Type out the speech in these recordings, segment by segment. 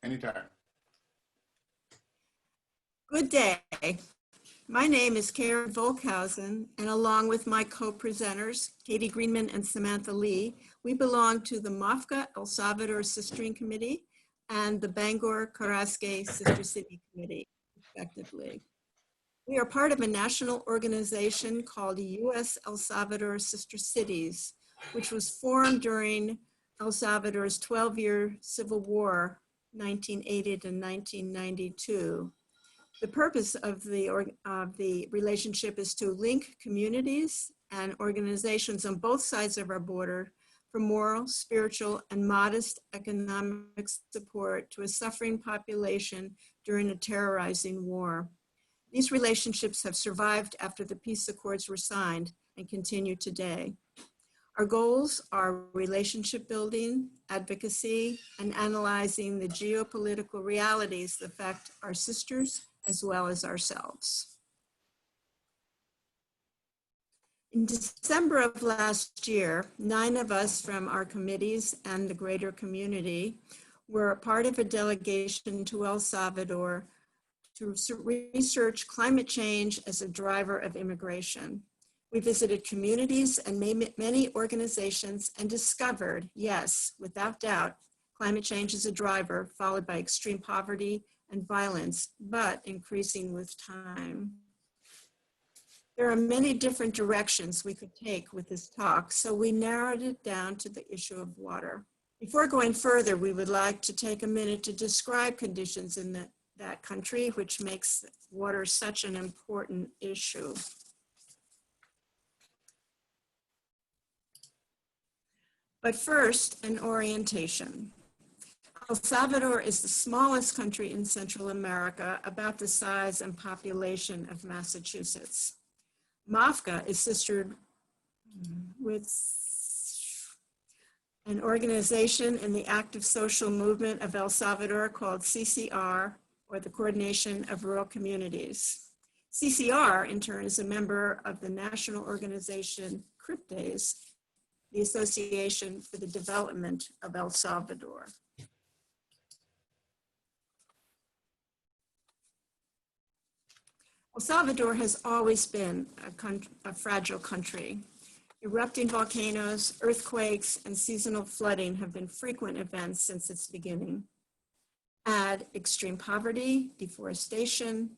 Anytime. Good day. My name is Karen Volkhausen, and along with my co-presenters, Katie Greenman and Samantha Lee, we belong to the MAFCA El Salvador Sistering Committee and the Bangor Carrasque Sister City Committee, respectively. We are part of a national organization called U.S. El Salvador Sister Cities, which was formed during El Salvador's 12-year civil war, 1980 to 1992. The purpose of the relationship is to link communities and organizations on both sides of our border for moral, spiritual, and modest economic support to a suffering population during a terrorizing war. These relationships have survived after the peace accords were signed and continue today. Our goals are relationship building, advocacy, and analyzing the geopolitical realities that affect our sisters as well as ourselves. In December of last year, 9 of us from our committees and the greater community were a part of a delegation to El Salvador to research climate change as a driver of immigration. We visited communities and many organizations and discovered, yes, without doubt, climate change is a driver, followed by extreme poverty and violence, but increasing with time. There are many different directions we could take with this talk, so we narrowed it down to the issue of water. Before going further, we would like to take a minute to describe conditions in that country, which makes water such an important issue. But first, an orientation. El Salvador is the smallest country in Central America, about the size and population of Massachusetts. MAFCA is sistered with an organization in the active social movement of El Salvador called CCR, or the Coordination of Rural Communities. CCR, in turn, is a member of the national organization CRIPTES, the Association for the Development of El Salvador. El Salvador has always been a fragile country. Erupting volcanoes, earthquakes, and seasonal flooding have been frequent events since its beginning. Add extreme poverty, deforestation,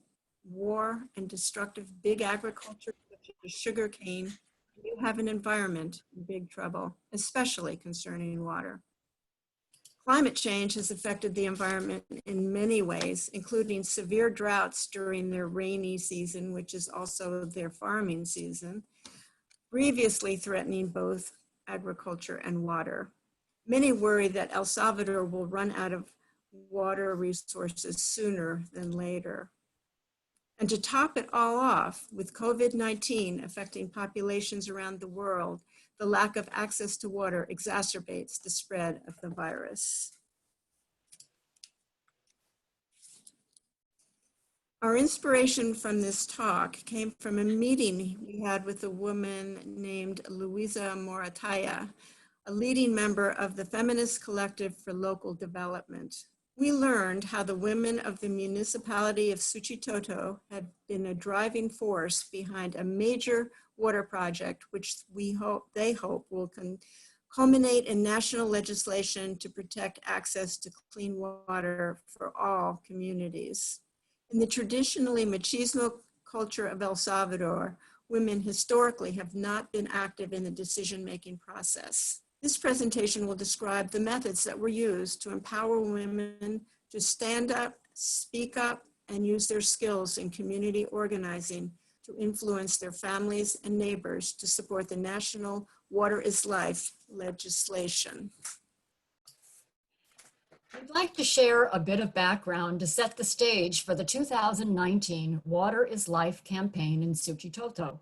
war, and destructive big agriculture such as sugarcane, you have an environment in big trouble, especially concerning water. Climate change has affected the environment in many ways, including severe droughts during their rainy season, which is also their farming season, grievously threatening both agriculture and water. Many worry that El Salvador will run out of water resources sooner than later. And to top it all off, with COVID-19 affecting populations around the world, the lack of access to water exacerbates the spread of the virus. Our inspiration from this talk came from a meeting we had with a woman named Luisa Morataya, a leading member of the Feminist Collective for Local Development. We learned how the women of the municipality of Suchitoto have been a driving force behind a major water project, which they hope will culminate in national legislation to protect access to clean water for all communities. In the traditionally machismo culture of El Salvador, women historically have not been active in the decision-making process. This presentation will describe the methods that were used to empower women to stand up, speak up, and use their skills in community organizing to influence their families and neighbors to support the national Water is Life legislation. I'd like to share a bit of background to set the stage for the 2019 Water is Life campaign in Suchitoto.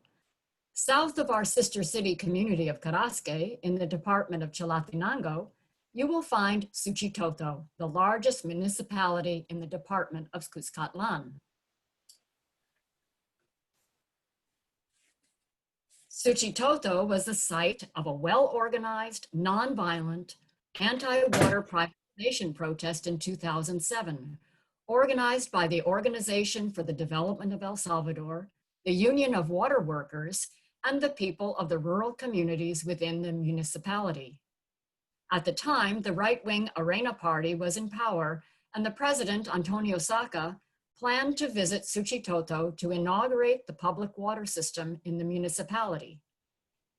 South of our sister city community of Carrasque in the department of Chalatenango, you will find Suchitoto, the largest municipality in the department of Cuscatlan. Suchitoto was the site of a well-organized, non-violent, anti-water private nation protest in 2007, organized by the Organization for the Development of El Salvador, the Union of Water Workers, and the people of the rural communities within the municipality. At the time, the right-wing Arena Party was in power, and the president, Antonio Saca, planned to visit Suchitoto to inaugurate the public water system in the municipality.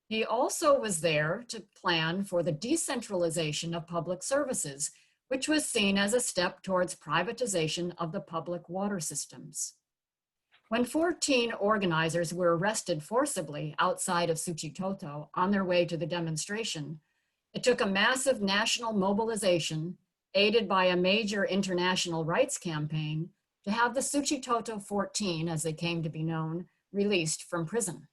He also was there to plan for the decentralization of public services, which was seen as a step towards privatization of the public water systems. When 14 organizers were arrested forcibly outside of Suchitoto on their way to the demonstration, it took a massive national mobilization, aided by a major international rights campaign, to have the Suchitoto 14, as they came to be known, released from prison.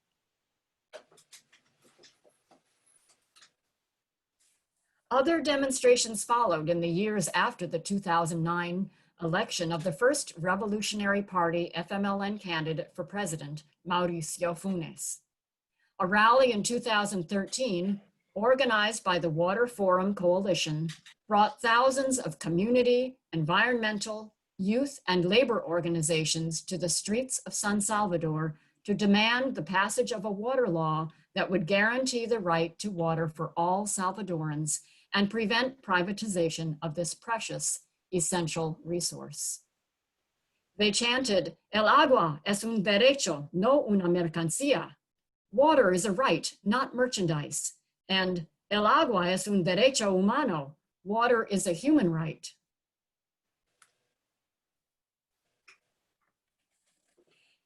Other demonstrations followed in the years after the 2009 election of the first Revolutionary Party FMLN candidate for president, Mauricio Funes. A rally in 2013, organized by the Water Forum Coalition, brought thousands of community, environmental, youth, and labor organizations to the streets of San Salvador to demand the passage of a water law that would guarantee the right to water for all Salvadorans and prevent privatization of this precious, essential resource. They chanted, "El agua es un derecho, no una mercancía." Water is a right, not merchandise. And "El agua es un derecho humano." Water is a human right.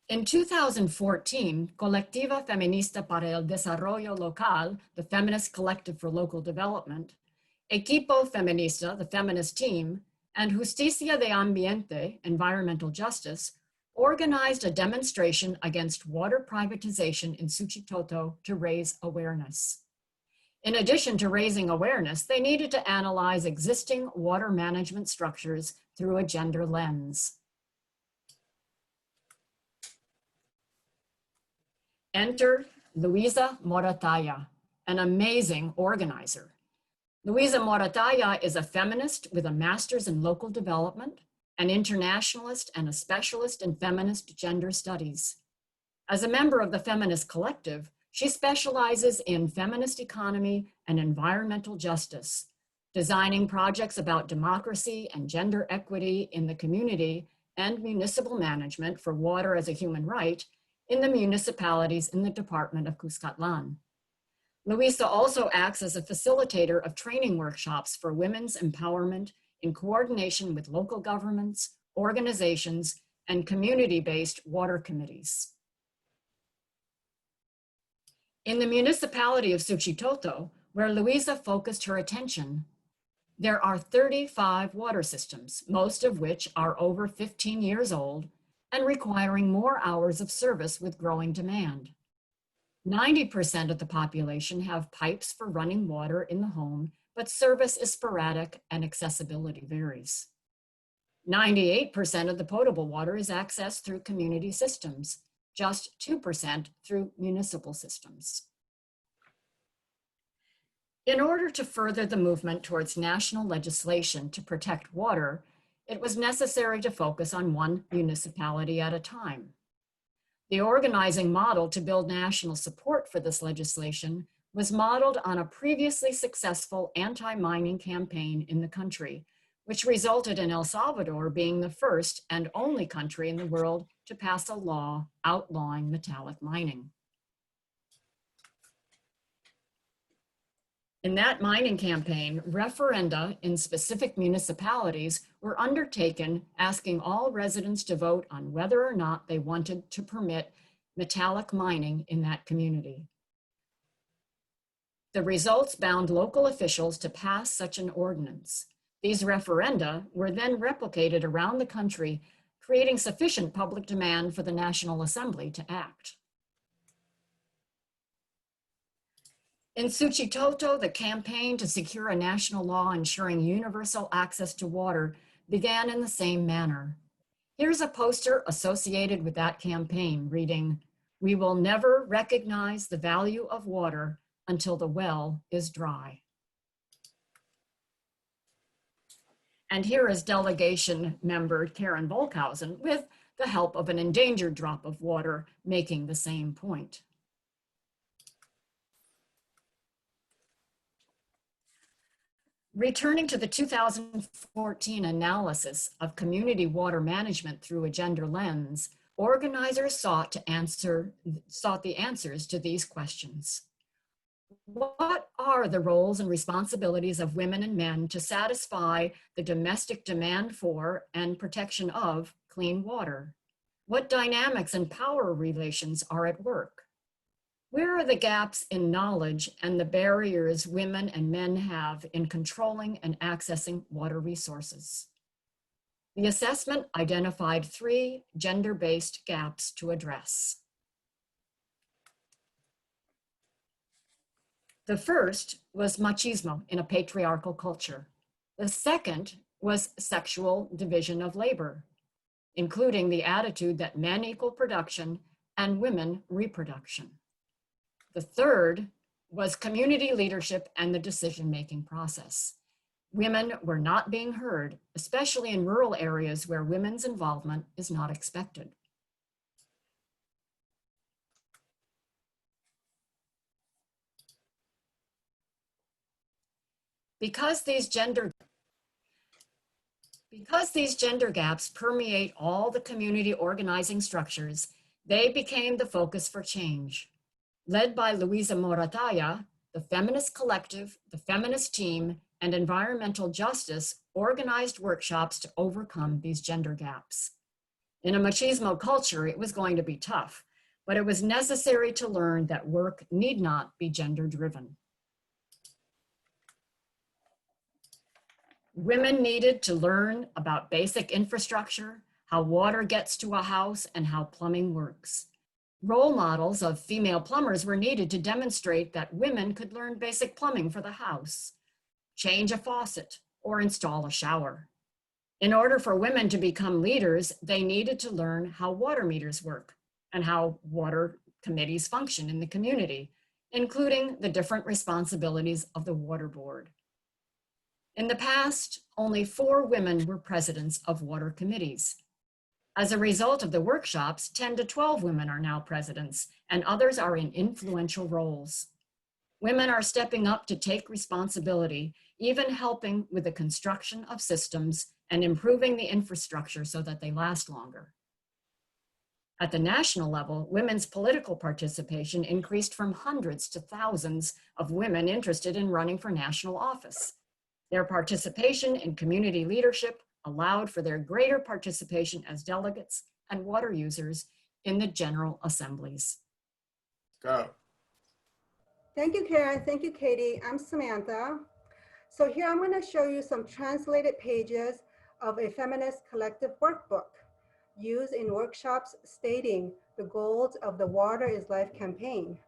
In 2014, Colectiva Feminista para el Desarrollo Local, the Feminist Collective for Local Development, Equipo Feminista, the feminist team, and Justicia de Ambiente, environmental justice, organized a demonstration against water privatization in Suchitoto to raise awareness. In addition to raising awareness, they needed to analyze existing water management structures through a gender lens. Enter Luisa Morataya, an amazing organizer. Luisa Morataya is a feminist with a master's in local development, an internationalist, and a specialist in feminist gender studies. As a member of the Feminist Collective, she specializes in feminist economy and environmental justice, designing projects about democracy and gender equity in the community and municipal management for water as a human right in the municipalities in the Department of Cuscatlan. Luisa also acts as a facilitator of training workshops for women's empowerment in coordination with local governments, organizations, and community-based water committees. In the municipality of Suchitoto, where Luisa focused her attention, there are 35 water systems, most of which are over 15 years old and requiring more hours of service with growing demand. 90% of the population have pipes for running water in the home, but service is sporadic and accessibility varies. 98% of the potable water is accessed through community systems, just 2% through municipal systems. In order to further the movement towards national legislation to protect water, it was necessary to focus on one municipality at a time. The organizing model to build national support for this legislation was modeled on a previously successful anti-mining campaign in the country, which resulted in El Salvador being the first and only country in the world to pass a law outlawing metallic mining. In that mining campaign, referenda in specific municipalities were undertaken asking all residents to vote on whether or not they wanted to permit metallic mining in that community. The results bound local officials to pass such an ordinance. These referenda were then replicated around the country, creating sufficient public demand for the National Assembly to act. In Suchitoto, the campaign to secure a national law ensuring universal access to water began in the same manner. Here's a poster associated with that campaign reading, "We will never recognize the value of water until the well is dry." And here is delegation member Karen Volkhausen with the help of an endangered drop of water making the same point. Returning to the 2014 analysis of community water management through a gender lens, organizers sought the answers to these questions. What are the roles and responsibilities of women and men to satisfy the domestic demand for and protection of clean water? What dynamics and power relations are at work? Where are the gaps in knowledge and the barriers women and men have in controlling and accessing water resources? The assessment identified 3 gender-based gaps to address. The first was machismo in a patriarchal culture. The second was sexual division of labor, including the attitude that men equal production and women reproduction. The third was community leadership and the decision-making process. Women were not being heard, especially in rural areas where women's involvement is not expected. Because these gender gaps permeate all the community organizing structures, they became the focus for change. Led by Luisa Morataya, the Feminist Collective, the Feminist Team, and Environmental Justice organized workshops to overcome these gender gaps. In a machismo culture, it was going to be tough, but it was necessary to learn that work need not be gender-driven. Women needed to learn about basic infrastructure, how water gets to a house, and how plumbing works. Role models of female plumbers were needed to demonstrate that women could learn basic plumbing for the house, change a faucet, or install a shower. In order for women to become leaders, they needed to learn how water meters work and how water committees function in the community, including the different responsibilities of the water board. In the past, only 4 women were presidents of water committees. As a result of the workshops, 10 to 12 women are now presidents, and others are in influential roles. Women are stepping up to take responsibility, even helping with the construction of systems and improving the infrastructure so that they last longer. At the national level, women's political participation increased from hundreds to thousands of women interested in running for national office. Their participation in community leadership allowed for their greater participation as delegates and water users in the General Assemblies. Go. Thank you, Karen. Thank you, Katie. I'm Samantha. So here I'm going to show you some translated pages of a feminist collective workbook used in workshops stating the goals of the Water is Life campaign.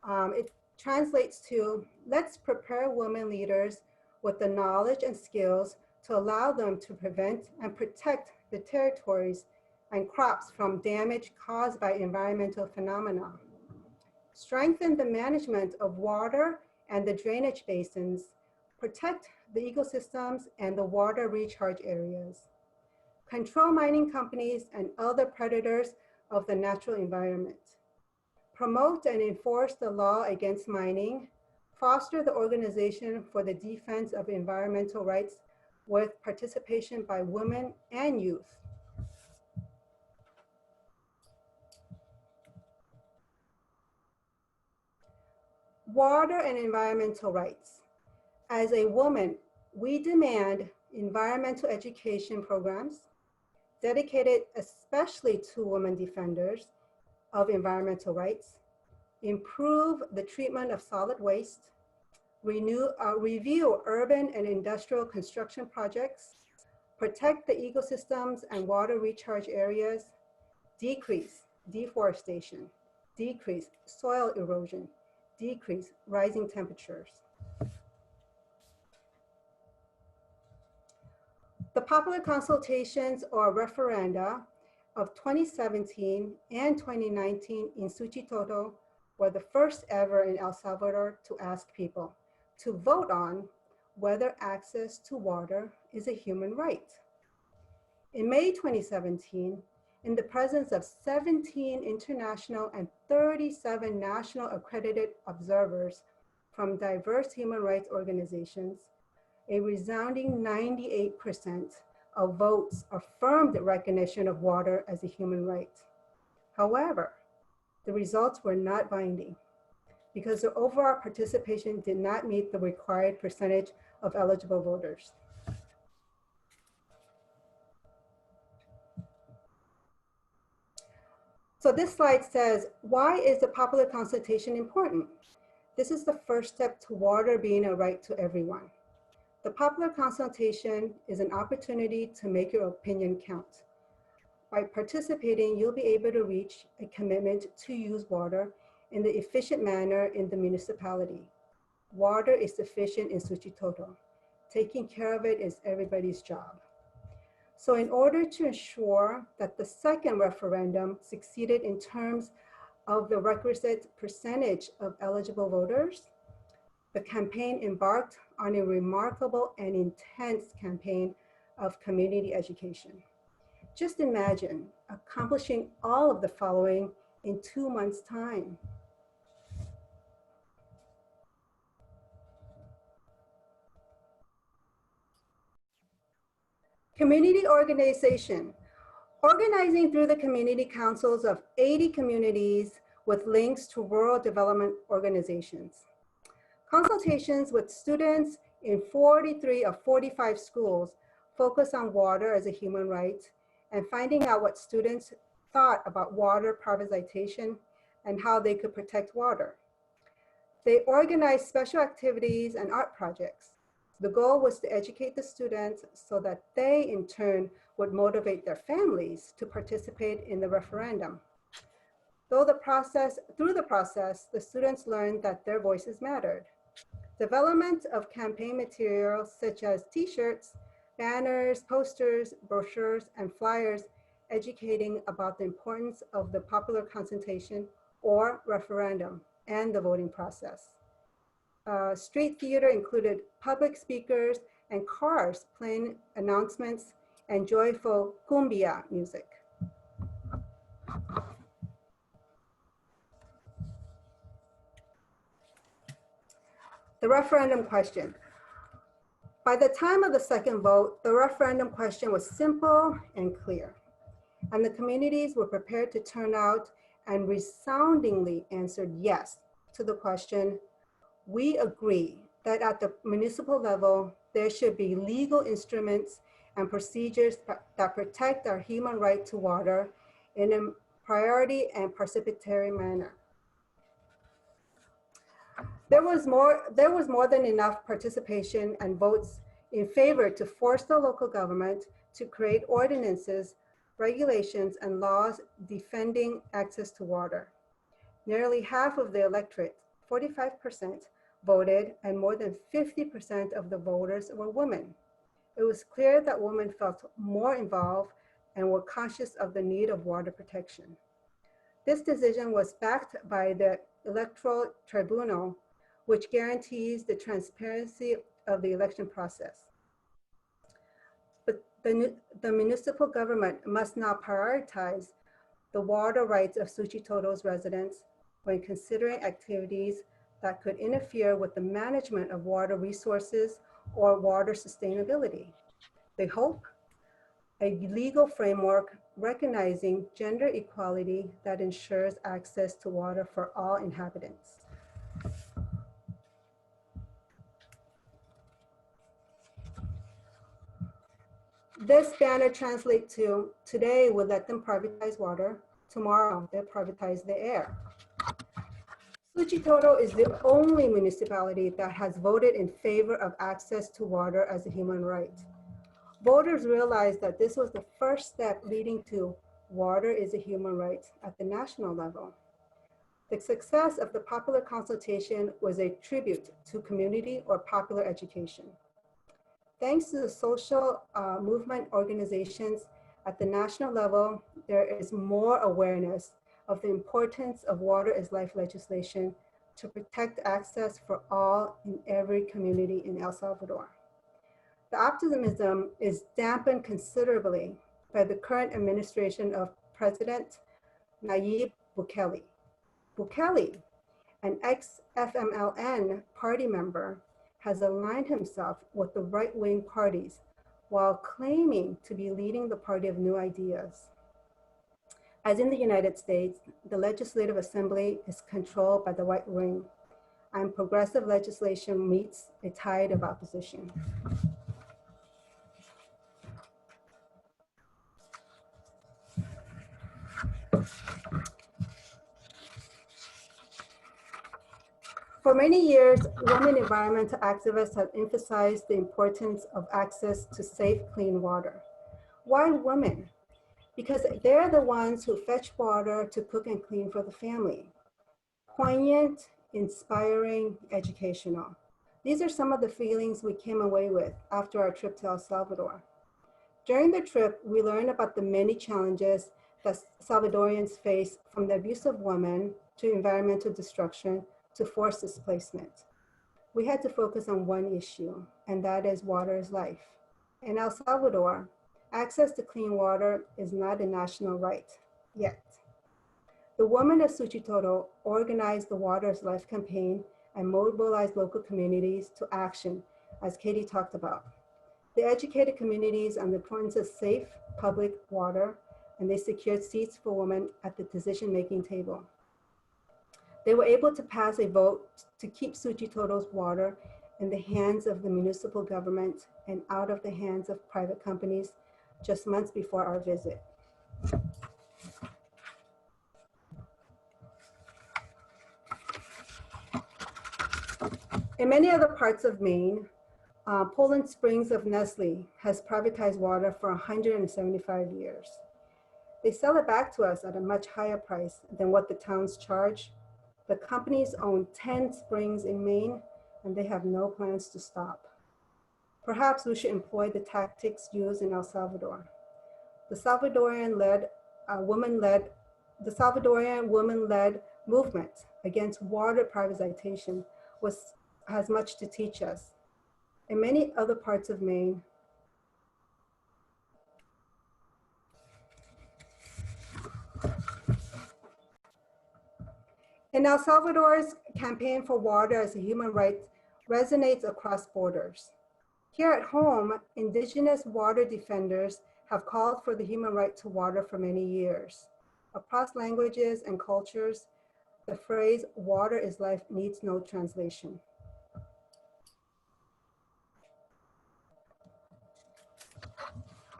It translates to, let's prepare women leaders with the knowledge and skills to allow them to prevent and protect the territories and crops from damage caused by environmental phenomena. Strengthen the management of water and the drainage basins, protect the ecosystems and the water recharge areas. Control mining companies and other predators of the natural environment. Promote and enforce the law against mining. Foster the organization for the defense of environmental rights with participation by women and youth. Water and environmental rights. As a woman, we demand environmental education programs dedicated especially to women defenders of environmental rights, improve the treatment of solid waste, review urban and industrial construction projects, protect the ecosystems and water recharge areas, decrease deforestation, decrease soil erosion, decrease rising temperatures. The popular consultations or referenda of 2017 and 2019 in Suchitoto were the first ever in El Salvador to ask people to vote on whether access to water is a human right. In May 2017, in the presence of 17 international and 37 national accredited observers from diverse human rights organizations, a resounding 98% of votes affirmed the recognition of water as a human right. However, the results were not binding because the overall participation did not meet the required percentage of eligible voters. So this slide says, why is the popular consultation important? This is the first step to water being a right to everyone. The popular consultation is an opportunity to make your opinion count. By participating, you'll be able to reach a commitment to use water in the efficient manner in the municipality. Water is sufficient in Suchitoto. Taking care of it is everybody's job. So in order to ensure that the second referendum succeeded in terms of the requisite percentage of eligible voters, the campaign embarked on a remarkable and intense campaign of community education. Just imagine accomplishing all of the following in 2 months' time. Community organization. Organizing through the community councils of 80 communities with links to rural development organizations. Consultations with students in 43 of 45 schools focus on water as a human right and finding out what students thought about water privatization and how they could protect water. They organized special activities and art projects. The goal was to educate the students so that they in turn would motivate their families to participate in the referendum. Through the process, the students learned that their voices mattered. Development of campaign materials such as t-shirts, banners, posters, brochures, and flyers educating about the importance of the popular consultation or referendum and the voting process. Street theater included public speakers and cars playing announcements and joyful cumbia music. The referendum question. By the time of the second vote, the referendum question was simple and clear, and the communities were prepared to turn out and resoundingly answered yes to the question, we agree that at the municipal level, there should be legal instruments and procedures that protect our human right to water in a priority and participatory manner. There was more than enough participation and votes in favor to force the local government to create ordinances, regulations, and laws defending access to water. Nearly half of the electorate, 45%, voted, and more than 50% of the voters were women. It was clear that women felt more involved and were conscious of the need of water protection. This decision was backed by the Electoral Tribunal, which guarantees the transparency of the election process. But the municipal government must now prioritize the water rights of Suchitoto's residents when considering activities that could interfere with the management of water resources or water sustainability. They hope a legal framework recognizing gender equality that ensures access to water for all inhabitants. This banner translates to, today we'll let them privatize water, tomorrow they'll privatize the air. Suchitoto is the only municipality that has voted in favor of access to water as a human right. Voters realized that this was the first step leading to water is a human right at the national level. The success of the popular consultation was a tribute to community or popular education. Thanks to the social movement organizations at the national level, there is more awareness of the importance of water is life legislation to protect access for all in every community in El Salvador. The optimism is dampened considerably by the current administration of President Nayib Bukele. Bukele, an ex-FMLN party member, has aligned himself with the right-wing parties while claiming to be leading the party of new ideas. As in the United States, the Legislative Assembly is controlled by the right wing, and progressive legislation meets a tide of opposition. For many years, women environmental activists have emphasized the importance of access to safe, clean water. Why women? Because they're the ones who fetch water to cook and clean for the family. Poignant, inspiring, educational. These are some of the feelings we came away with after our trip to El Salvador. During the trip, we learned about the many challenges that Salvadorians face, from the abuse of women to environmental destruction to forced displacement. We had to focus on one issue, and that is water is life. In El Salvador, access to clean water is not a national right yet. The women of Suchitoto organized the Water is Life campaign and mobilized local communities to action, as Katie talked about. They educated communities on the importance of safe public water, and they secured seats for women at the decision-making table. They were able to pass a vote to keep Suchitoto's water in the hands of the municipal government and out of the hands of private companies just months before our visit. In many other parts of Maine, Poland Springs of Nestle has privatized water for 175 years. They sell it back to us at a much higher price than what the towns charge. The companies own 10 springs in Maine, and they have no plans to stop. Perhaps we should employ the tactics used in El Salvador. The Salvadorian woman-led movement against water privatization has much to teach us. In many other parts of Maine, in El Salvador's campaign for water as a human right resonates across borders. Here at home, indigenous water defenders have called for the human right to water for many years. Across languages and cultures, the phrase "water is life" needs no translation.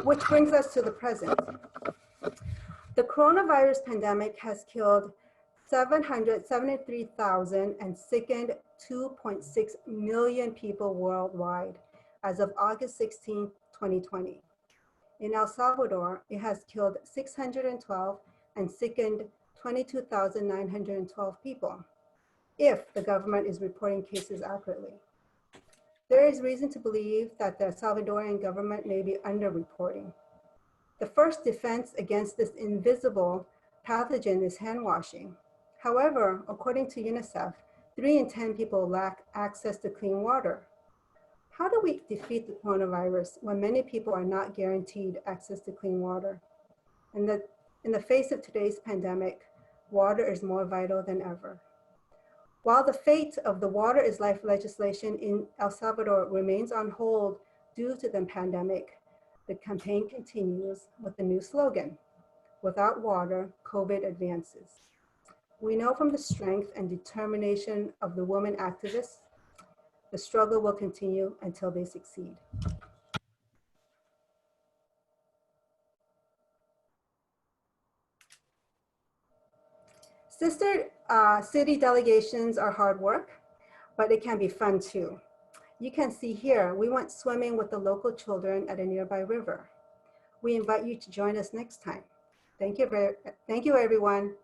Which brings us to the present. The coronavirus pandemic has killed 773,000 and sickened 2.6 million people worldwide as of August 16, 2020. In El Salvador, it has killed 612 and sickened 22,912 people, if the government is reporting cases accurately. There is reason to believe that the Salvadorian government may be underreporting. The first defense against this invisible pathogen is hand washing. However, according to UNICEF, 3 in 10 people lack access to clean water. How do we defeat the coronavirus when many people are not guaranteed access to clean water? In the face of today's pandemic, water is more vital than ever. While the fate of the Water is Life legislation in El Salvador remains on hold due to the pandemic, the campaign continues with a new slogan: "Without water, COVID advances." We know from the strength and determination of the women activists, the struggle will continue until they succeed. Sister city delegations are hard work, but it can be fun too. You can see here, we went swimming with the local children at a nearby river. We invite you to join us next time. Thank you, everyone.